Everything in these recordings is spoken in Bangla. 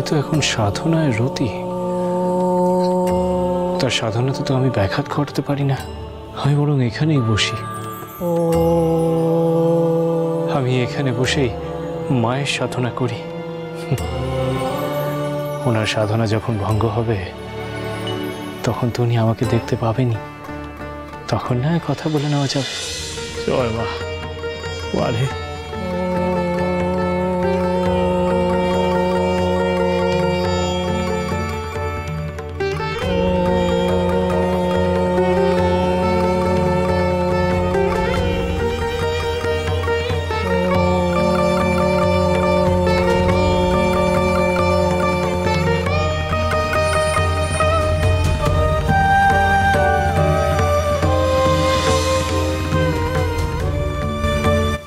উনি তো এখন সাধনায় রতি, তার সাধনাতে তো আমি ব্যাঘাত ঘটাতে পারি না। আমি বরং এখানেই বসি, আমি এখানে বসেই মায়ের সাধনা করি। ওনার সাধনা যখন ভঙ্গ হবে তখন তো উনি আমাকে দেখতে পাবেনি, তখন না কথা বলে নেওয়া যাবে। জয় মা। ওয়ারে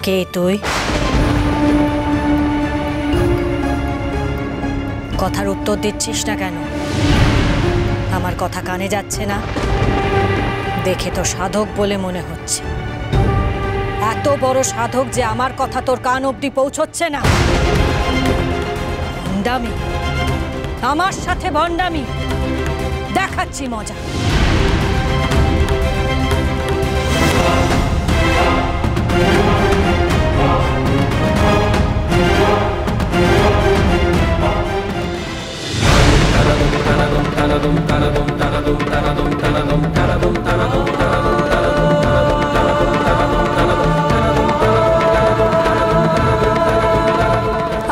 কে তুই? কথার উত্তর দিচ্ছিস না কেন? আমার কথা কানে যাচ্ছে না? দেখে তো সাধক বলে মনে হচ্ছে। এত বড় সাধক যে আমার কথা তোর কান অবধি পৌঁছচ্ছে না? ভণ্ডামি, আমার সাথে ভণ্ডামি, দেখাচ্ছি মজা।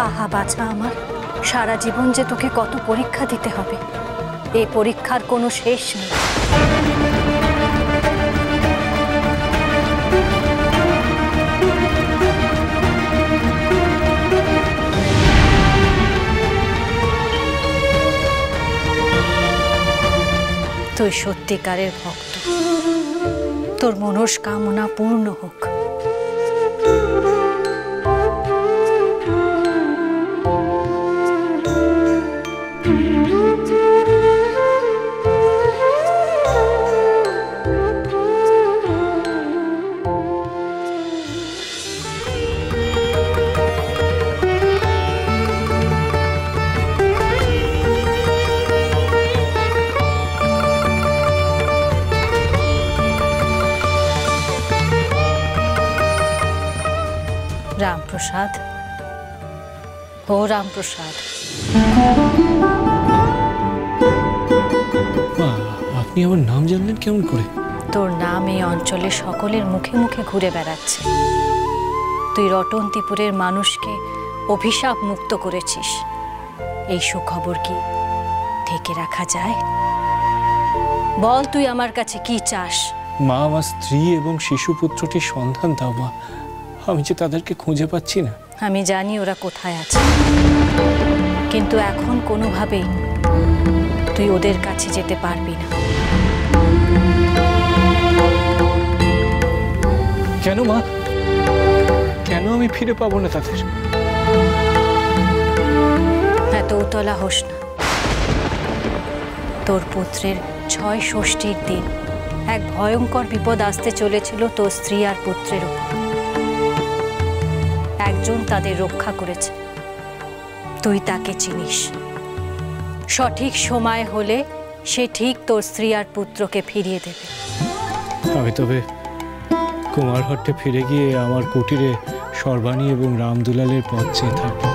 আহা বাছা আমার, সারা জীবন যে তোকে কত পরীক্ষা দিতে হবে, এই পরীক্ষার কোনো শেষ নেই। তুই সত্যিকারের ভক্ত, তোর মনস্কামনা পূর্ণ হোক। রামপ্রসাদ, ও রামপ্রসাদ, আপনি আমার নাম জানলেন কেমন করে? তোর নাম এই অঞ্চলে সকলের মুখে মুখে ঘুরে বেড়াচ্ছে। তুই রটন্তিপুরের মানুষকে অভিশাপ মুক্ত করেছিস। এই সুখবর কি ঢেকে রাখা যায়? বল, তুই আমার কাছে কি চাস? মা, আমার স্ত্রী এবং শিশুপুত্রটির সন্ধান দাও মা, আমি যে তাদেরকে খুঁজে পাচ্ছি না। আমি জানি ওরা কোথায় আছে, কিন্তু এখন কোনোভাবেই তুই ওদের কাছে যেতে পারবি না। কেন মা? কেন আমি ফিরে পাবো না তাদের? এত উতলা হোস না। তোর পুত্রের ৬ ষষ্ঠীর দিন এক ভয়ঙ্কর বিপদ আসতে চলেছিল তোর স্ত্রী আর পুত্রের উপর। একজন তাদের রক্ষা করেছে, তুই তাকে চিনিস। সঠিক সময় হলে সে ঠিক তোর স্ত্রী আর পুত্রকে ফিরিয়ে দেবে। আমি তবে কুমারহট্টে ফিরে গিয়ে আমার কুটিরে সর্বাণী এবং রামদুলালের পথ চেয়ে থাকবো।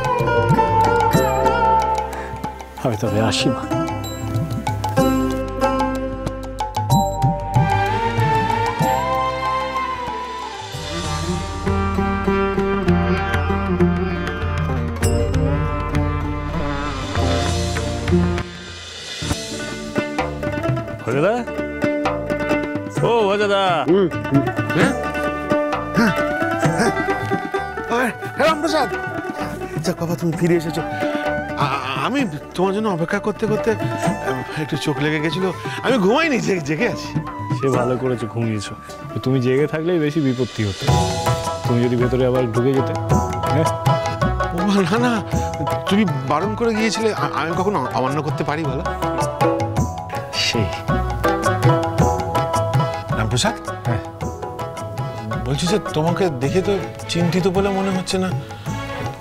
আমি তবে আসি মা। দাদা, ও দাদা, রামপ্রসাদ, যাক বাবা তুমি ফিরে এসেছো। আমি তোমার জন্য অপেক্ষা করতে করতে একটু চোখ লেগে গেছিল, আমি ঘুমাইনি, জেগে আছি। সে ভালো করেছো, ঘুমিয়েছো। তুমি জেগে থাকলেই বেশি বিপত্তি হতো। তুমি যদি ভেতরে আবার ঢুকে যেতে। না না, তুমি বারণ করে গিয়েছিলে, আমি কখনো অমান্য করতে পারি বলো? সেই রামপ্রসাদ, হ্যাঁ বলছি যে তোমাকে দেখে তো চিন্তিত বলে মনে হচ্ছে না।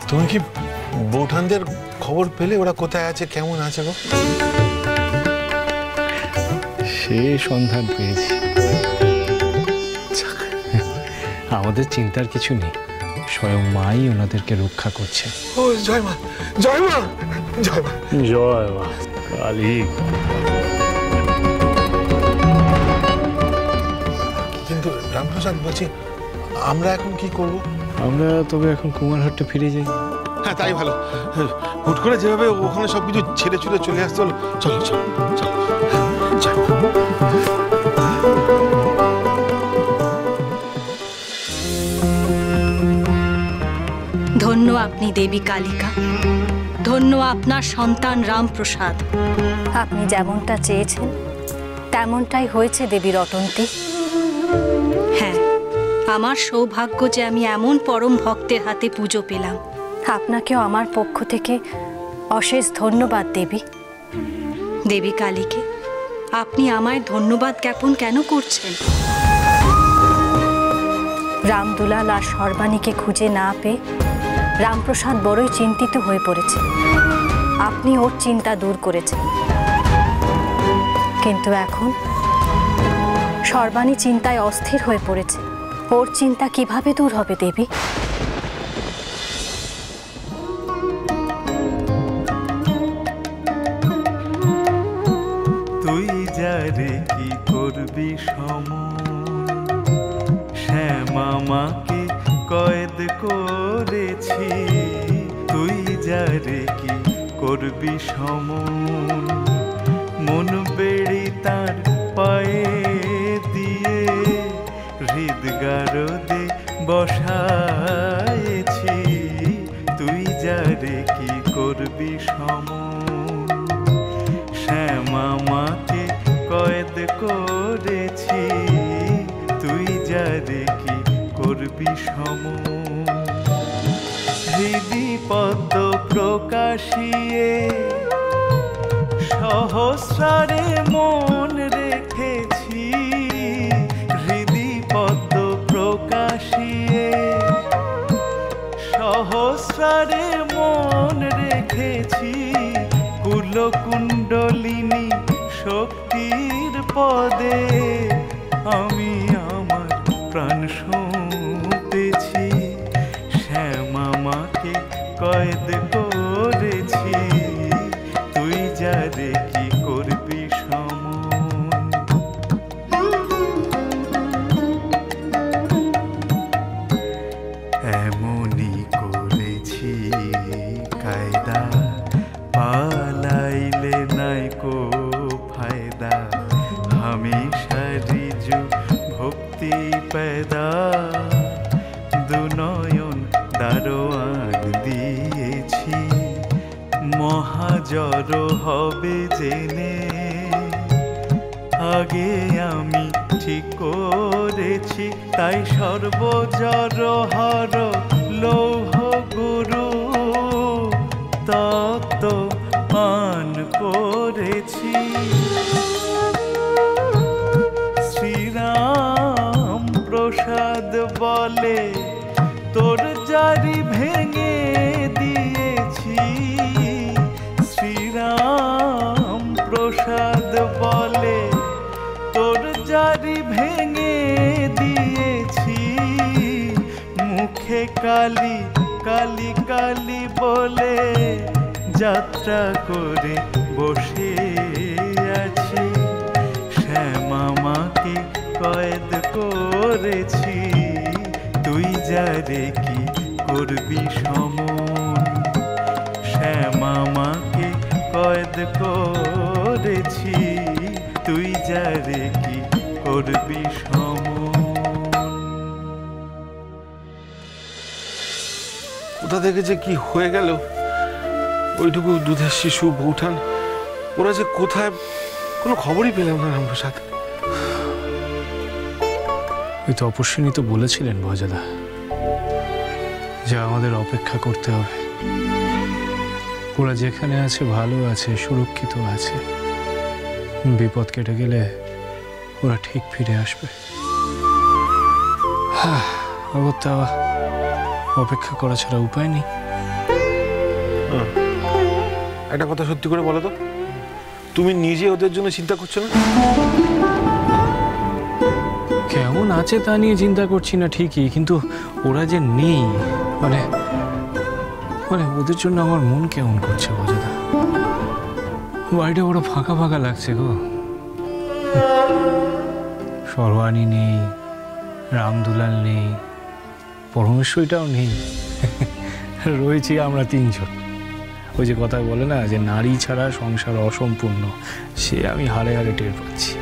তুমি কি বৌঠানদের খবর পেলে ওরা কোথায় আছে, কেমন আছে গো? সে সন্ধান পেয়েছি। আমাদের চিন্তার কিছু নেই, স্বয়ং মাই ওনাদেরকে রক্ষা করছে। ও জয় মা, জয় মা, জয় মা, জয় মা কালী। কিন্তু রামপ্রসাদ বলছি, আমরা এখন কি করব? আমরা তবে এখন কুমারহাটে ফিরে যাই। হ্যাঁ তাই ভালো। হুট করে যেভাবে ওখানে সবকিছু ছেড়ে ছুড়ে চলে আসতে হলো, চলো চলো চলো। ধন্য আপনি দেবী কালিকা, ধন্য আপনার সন্তান রামপ্রসাদ। আপনি যেমনটা চেয়েছেন তেমনটাই হয়েছে দেবী রটন্তী। হ্যাঁ, আমার সৌভাগ্য যে আমি এমন পরম ভক্তের হাতে পুজো পেলাম। আপনাকেও আমার পক্ষ থেকে অশেষ ধন্যবাদ দেবী। দেবী কালীকে আপনি আমায় ধন্যবাদ জ্ঞাপন কেন করছেন? রামদুলাল আর সর্বাণীকে খুঁজে না পেয়ে রামপ্রসাদ বড়ই চিন্তিত হয়ে পড়েছে। আপনি ওর চিন্তা দূর করেছেন, কিন্তু এখন সর্বাণী চিন্তায় অস্থির হয়ে পড়েছে। ওর চিন্তা কিভাবে দূর হবে দেবী? তুই যারে কি করবি সমন, শ্যামামাকে কয়েদ করেছি। তুই যারে কি করবি সমন, মন বেড়ি তার পায়ে দিয়ে হৃদগারদে বসায়েছি। তুই যারে কি করবি সমন, শ্যামামাকে কয়েদ করেছি। তুই যারে কি করবি সমন, হৃদি পদ্ম প্রকাশিয়ে সহস্রারে মন রেখেছি। হৃদি পদ্ম প্রকাশিয়ে সহস্রারে মন রেখেছি। কুলকুণ্ডলিনী শক্তির পদে আমি আমার প্রাণ সঁপেছি। শ্যামামাকে কয়েদ করেছি। তুই যারে কি করবি সমন। এমনি করেছি কায়দা, পালাইলে নাই কো ফায়দা। হামেশা রিজু ভক্তি पैदा, দুনয়ন দারোয়ান দিয়েছি। মহাজর হবে জেনে আগে আমি ঠিক করেছি। তাই সর্বজর হর লৌহ গুরু তত্ত্ব পান করেছি। শ্রীরাম প্রসাদ বলে তোর জারি ভেঙে দিয়েছি। শ্রীরাম প্রসাদ বলে তোর জারি ভেঙে দিয়েছি। মুখে কালী কালী কালী বলে যাত্রা করে বসে আছি। শ্যামামাকে কয়েদ করেছি। তুই যারে কি করবি সমন, শ্যামামাকে কয়েদ করেছি। তুই যারে কি করবি সমন। কোথা থেকে যে কি হয়ে গেল, ওইটুকু দুধের শিশু বৌঠান ওরা যে কোথায়, কোনো খবরই পেলাম না রামপ্রসাদ। ওই তো অপস্বিনী তো বলেছিলেন ভজাদা যে আমাদের অপেক্ষা করতে হবে। ওরা যেখানে আছে ভালো আছে, সুরক্ষিত আছে। বিপদ কেটে গেলে ওরা ঠিক ফিরে আসবে। হ্যাঁ, অগত্যা অপেক্ষা করা ছাড়া উপায় নেই। একটা কথা সত্যি করে বলো তো, তুমি নিজে ওদের জন্য চিন্তা করছো না? কেমন আছে তা নিয়ে চিন্তা করছি না ঠিকই, কিন্তু ওরা যে নেই, মানে মানে ওদের জন্য আমার মন কেমন করছে বজদা। বাড়িটা বড় ফাঁকা ফাঁকা লাগছে গো। সর্বাণী নেই, রামদুলাল নেই, পরমেশ্বরীটাও নেই, রয়েছি আমরা তিনজন। ওই যে কথা বলে না যে নারী ছাড়া সংসার অসম্পূর্ণ, সে আমি হাড়ে হাড়ে টের পাচ্ছি।